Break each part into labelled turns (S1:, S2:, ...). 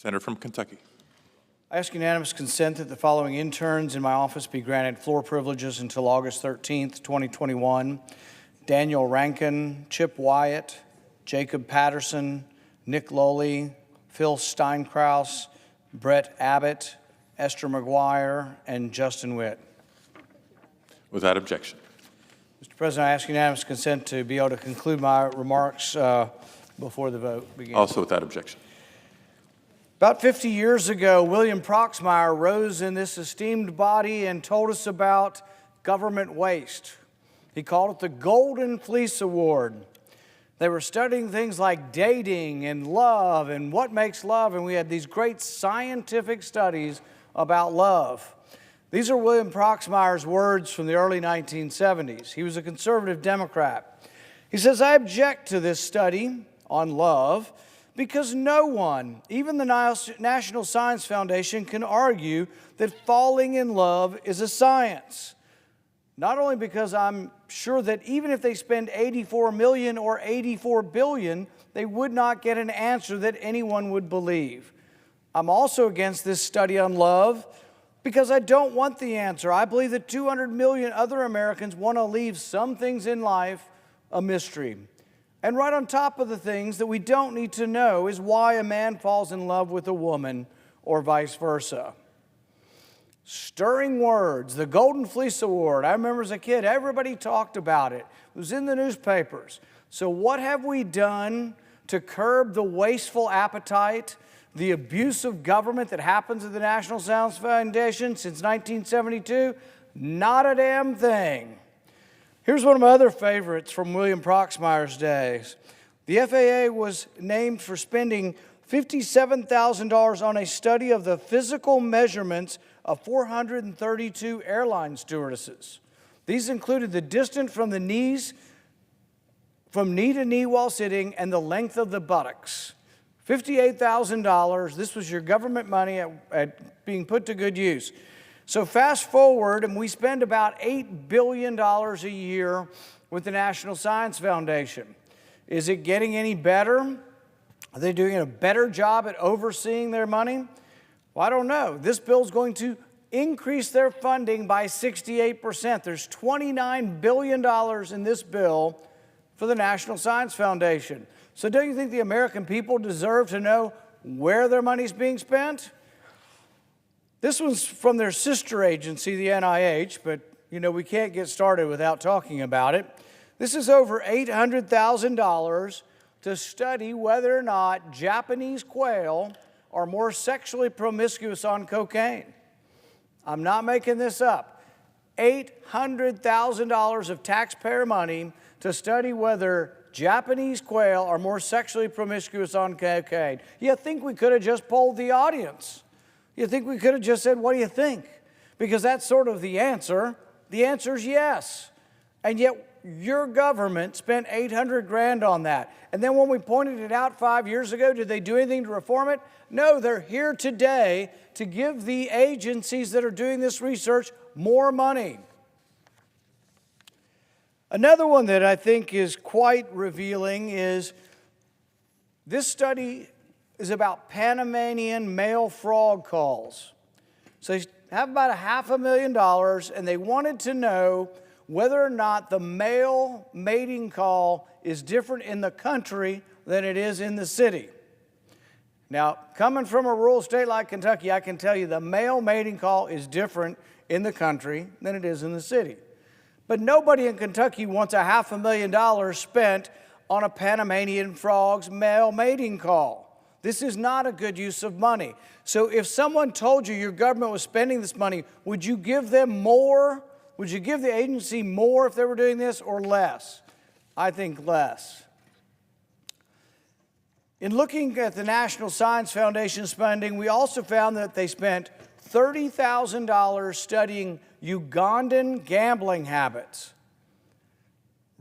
S1: Senator from Kentucky.
S2: I ask unanimous consent that the following interns in my office be granted floor privileges until August 13th, 2021. Daniel Rankin, Chip Wyatt, Jacob Patterson, Nick Lowley, Phil Steinkraus, Brett Abbott, Esther McGuire, and Justin Witt.
S1: Without objection.
S2: Mr. President, I ask unanimous consent to be able to conclude my remarks before the vote begins.
S1: Also without objection.
S2: About 50 years ago, William Proxmire rose in this esteemed body and told us about government waste. He called it the Golden Fleece Award. They were studying things like dating and love and what makes love, and we had these great scientific studies about love. These are William Proxmire's words from the early 1970s. He was a conservative Democrat. He says, "I object to this study on love because no one, even the National Science Foundation, can argue that falling in love is a science. Not only because I'm sure that even if they spend 84 million or 84 billion, they would not get an answer that anyone would believe. I'm also against this study on love because I don't want the answer. I believe that 200 million other Americans want to leave some things in life a mystery. And right on top of the things that we don't need to know is why a man falls in love with a woman or vice versa." Stirring words, the Golden Fleece Award. I remember as a kid, everybody talked about it. It was in the newspapers. So what have we done to curb the wasteful appetite, the abuse of government that happens at the National Science Foundation since 1972? Not a damn thing. Here's one of my other favorites from William Proxmire's days. The FAA was named for spending $57,000 on a study of the physical measurements of 432 airline stewardesses. These included the distance from knee to knee while sitting and the length of the buttocks. $58,000, this was your government money at being put to good use. So fast forward, and we spend about $8 billion a year with the National Science Foundation. Is it getting any better? Are they doing a better job at overseeing their money? Well, I don't know. This bill is going to increase their funding by 68%. There's $29 billion in this bill for the National Science Foundation. So don't you think the American people deserve to know where their money's being spent? This one's from their sister agency, the NIH, but we can't get started without talking about it. This is over $800,000 to study whether or not Japanese quail are more sexually promiscuous on cocaine. I'm not making this up. $800,000 of taxpayer money to study whether Japanese quail are more sexually promiscuous on cocaine. You think we could have just polled the audience? You think we could have just said, what do you think? Because that's sort of the answer. The answer is yes. And yet your government spent $800 grand on that. And then when we pointed it out 5 years ago, did they do anything to reform it? No, they're here today to give the agencies that are doing this research more money. Another one that I think is quite revealing is this study is about Panamanian male frog calls. So they have about $500,000, and they wanted to know whether or not the male mating call is different in the country than it is in the city. Now, coming from a rural state like Kentucky, I can tell you the male mating call is different in the country than it is in the city. But nobody in Kentucky wants $500,000 spent on a Panamanian frog's male mating call. This is not a good use of money. So if someone told you your government was spending this money, would you give them more? Would you give the agency more if they were doing this or less? I think less. In looking at the National Science Foundation spending, we also found that they spent $30,000 studying Ugandan gambling habits.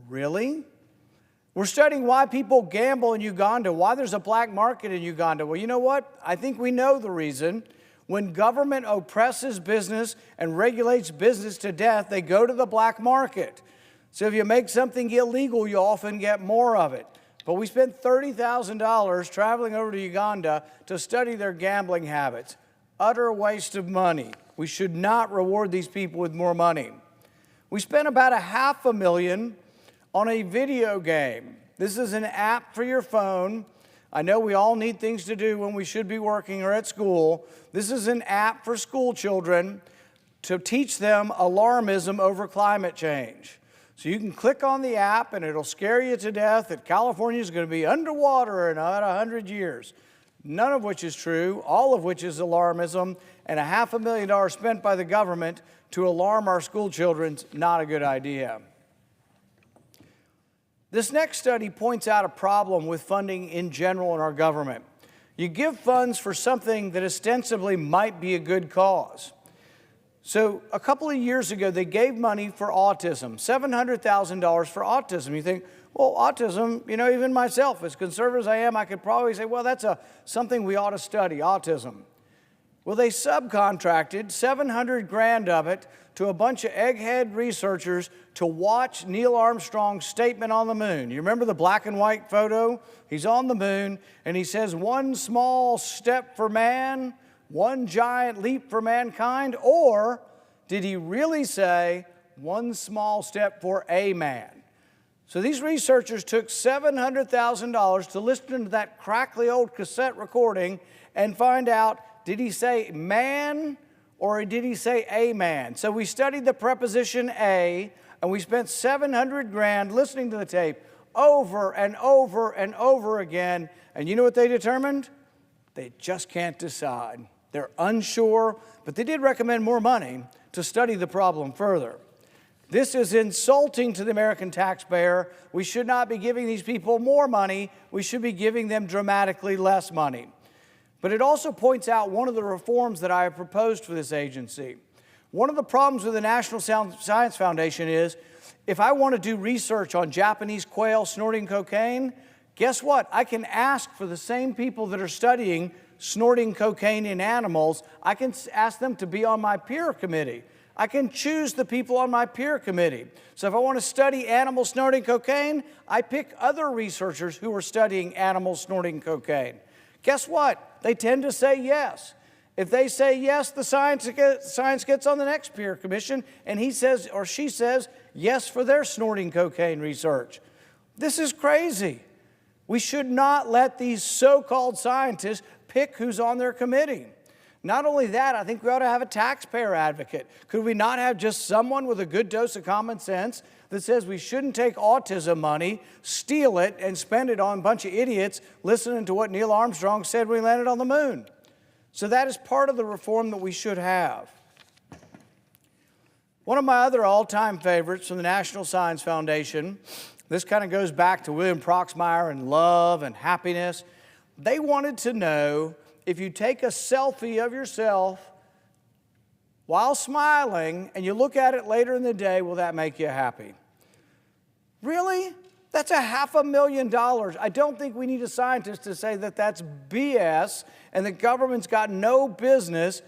S2: Really? We're studying why people gamble in Uganda, why there's a black market in Uganda. Well, you know what? I think we know the reason. When government oppresses business and regulates business to death, they go to the black market. So if you make something illegal, you often get more of it. But we spent $30,000 traveling over to Uganda to study their gambling habits. Utter waste of money. We should not reward these people with more money. We spent about $500,000 on a video game. This is an app for your phone. I know we all need things to do when we should be working or at school. This is an app for school children to teach them alarmism over climate change. So you can click on the app and it'll scare you to death that California is going to be underwater in about 100 years. None of which is true, all of which is alarmism, and $500,000 spent by the government to alarm our school children's not a good idea. This next study points out a problem with funding in general in our government. You give funds for something that ostensibly might be a good cause. So a couple of years ago, they gave money for autism, $700,000 for autism. You think, well, autism, even myself, as conservative as I am, I could probably say, well, that's something we ought to study, autism. Well, they subcontracted $700,000 of it to a bunch of egghead researchers to watch Neil Armstrong's statement on the moon. You remember the black and white photo? He's on the moon, and he says, one small step for man, one giant leap for mankind, or did he really say one small step for a man? So these researchers took $700,000 to listen to that crackly old cassette recording and find out, did he say man or did he say a man? So we studied the preposition a, and we spent $700,000 listening to the tape over and over and over again. And you know what they determined? They just can't decide. They're unsure, but they did recommend more money to study the problem further. This is insulting to the American taxpayer. We should not be giving these people more money. We should be giving them dramatically less money. But it also points out one of the reforms that I have proposed for this agency. One of the problems with the National Science Foundation is if I want to do research on Japanese quail snorting cocaine, guess what? I can ask for the same people that are studying snorting cocaine in animals. I can ask them to be on my peer committee. I can choose the people on my peer committee. So if I want to study animals snorting cocaine, I pick other researchers who are studying animals snorting cocaine. Guess what? They tend to say yes. If they say yes, the science gets on the next peer commission, and he says or she says yes for their snorting cocaine research. This is crazy. We should not let these so-called scientists pick who's on their committee. Not only that, I think we ought to have a taxpayer advocate. Could we not have just someone with a good dose of common sense that says we shouldn't take autism money, steal it, and spend it on a bunch of idiots listening to what Neil Armstrong said when he landed on the moon? So that is part of the reform that we should have. One of my other all-time favorites from the National Science Foundation, this kind of goes back to William Proxmire and love and happiness. They wanted to know if you take a selfie of yourself while smiling and you look at it later in the day, will that make you happy? Really? That's $500,000. I don't think we need a scientist to say that that's BS and the government's got no business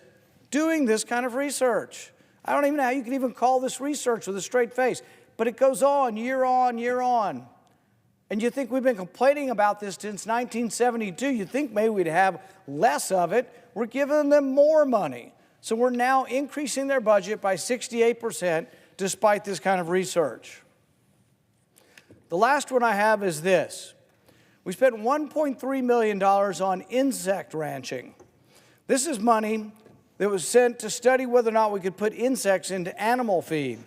S2: doing this kind of research. I don't even know how you can even call this research with a straight face, but it goes on, year on, year on. And you think we've been complaining about this since 1972. You think maybe we'd have less of it. We're giving them more money. So we're now increasing their budget by 68% despite this kind of research. The last one I have is this. We spent $1.3 million on insect ranching. This is money that was sent to study whether or not we could put insects into animal feed.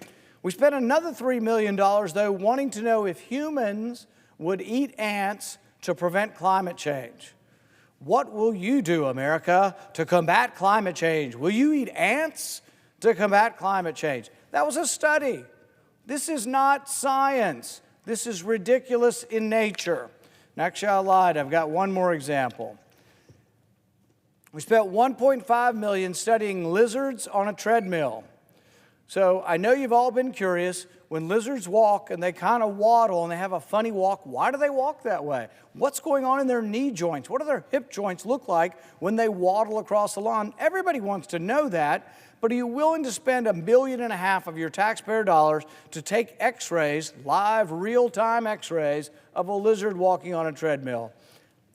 S2: We spent another $3 million, though, wanting to know if humans would eat ants to prevent climate change. What will you do, America, to combat climate change? Will you eat ants to combat climate change? That was a study. This is not science. This is ridiculous in nature. And actually, I lied. I've got one more example. We spent $1.5 million studying lizards on a treadmill. So I know you've all been curious, when lizards walk and they kind of waddle and they have a funny walk, why do they walk that way? What's going on in their knee joints? What do their hip joints look like when they waddle across the lawn? Everybody wants to know that, but are you willing to spend $1.5 million of your taxpayer dollars to take x-rays, live, real-time x-rays of a lizard walking on a treadmill?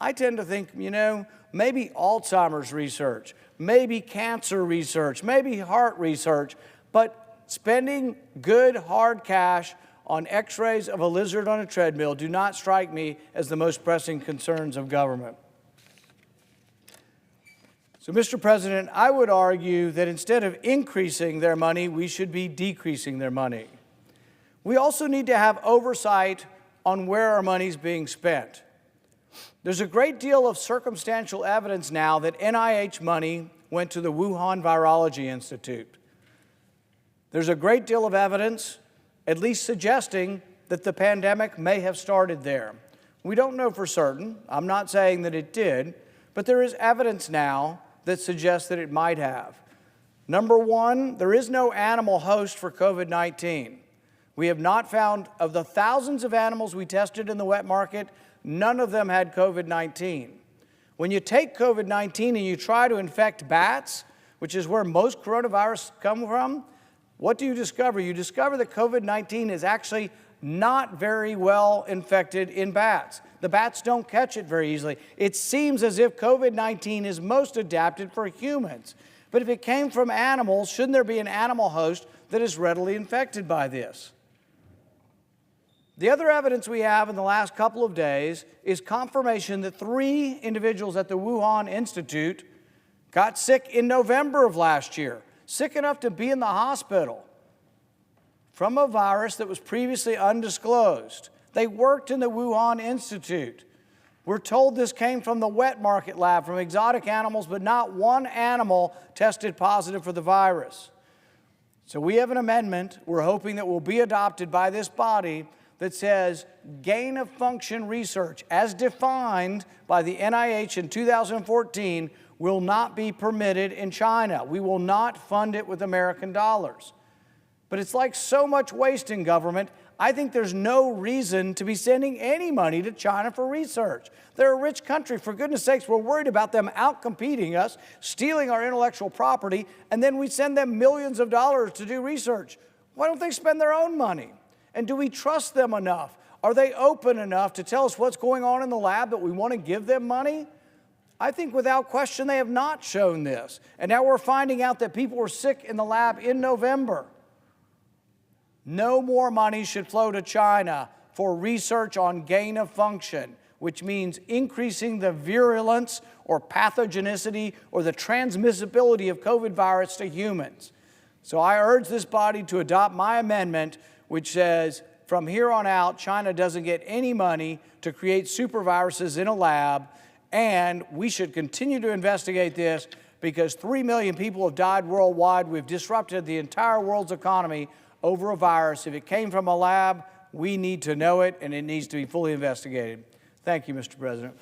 S2: I tend to think, maybe Alzheimer's research, maybe cancer research, maybe heart research, but spending good, hard cash on x-rays of a lizard on a treadmill do not strike me as the most pressing concerns of government. So, Mr. President, I would argue that instead of increasing their money, we should be decreasing their money. We also need to have oversight on where our money is being spent. There's a great deal of circumstantial evidence now that NIH money went to the Wuhan Virology Institute. There's a great deal of evidence, at least suggesting that the pandemic may have started there. We don't know for certain. I'm not saying that it did, but there is evidence now that suggests that it might have. Number one, there is no animal host for COVID-19. We have not found, of the thousands of animals we tested in the wet market, none of them had COVID-19. When you take COVID-19 and you try to infect bats, which is where most coronavirus come from, what do you discover? You discover that COVID-19 is actually not very well infected in bats. The bats don't catch it very easily. It seems as if COVID-19 is most adapted for humans. But if it came from animals, shouldn't there be an animal host that is readily infected by this? The other evidence we have in the last couple of days is confirmation that 3 individuals at the Wuhan Institute got sick in November of last year, sick enough to be in the hospital from a virus that was previously undisclosed. They worked in the Wuhan Institute. We're told this came from the wet market lab, from exotic animals, but not one animal tested positive for the virus. So we have an amendment we're hoping that will be adopted by this body that says gain-of-function research, as defined by the NIH in 2014, will not be permitted in China. We will not fund it with American dollars. But it's like so much waste in government, I think there's no reason to be sending any money to China for research. They're a rich country. For goodness sakes, we're worried about them outcompeting us, stealing our intellectual property, and then we send them millions of dollars to do research. Why don't they spend their own money? And do we trust them enough? Are they open enough to tell us what's going on in the lab that we want to give them money? I think without question they have not shown this. And now we're finding out that people were sick in the lab in November. No more money should flow to China for research on gain of function, which means increasing the virulence or pathogenicity or the transmissibility of COVID virus to humans. So I urge this body to adopt my amendment, which says from here on out, China doesn't get any money to create superviruses in a lab, and we should continue to investigate this because 3 million people have died worldwide. We've disrupted the entire world's economy over a virus. If it came from a lab, we need to know it, and it needs to be fully investigated. Thank you, Mr. President.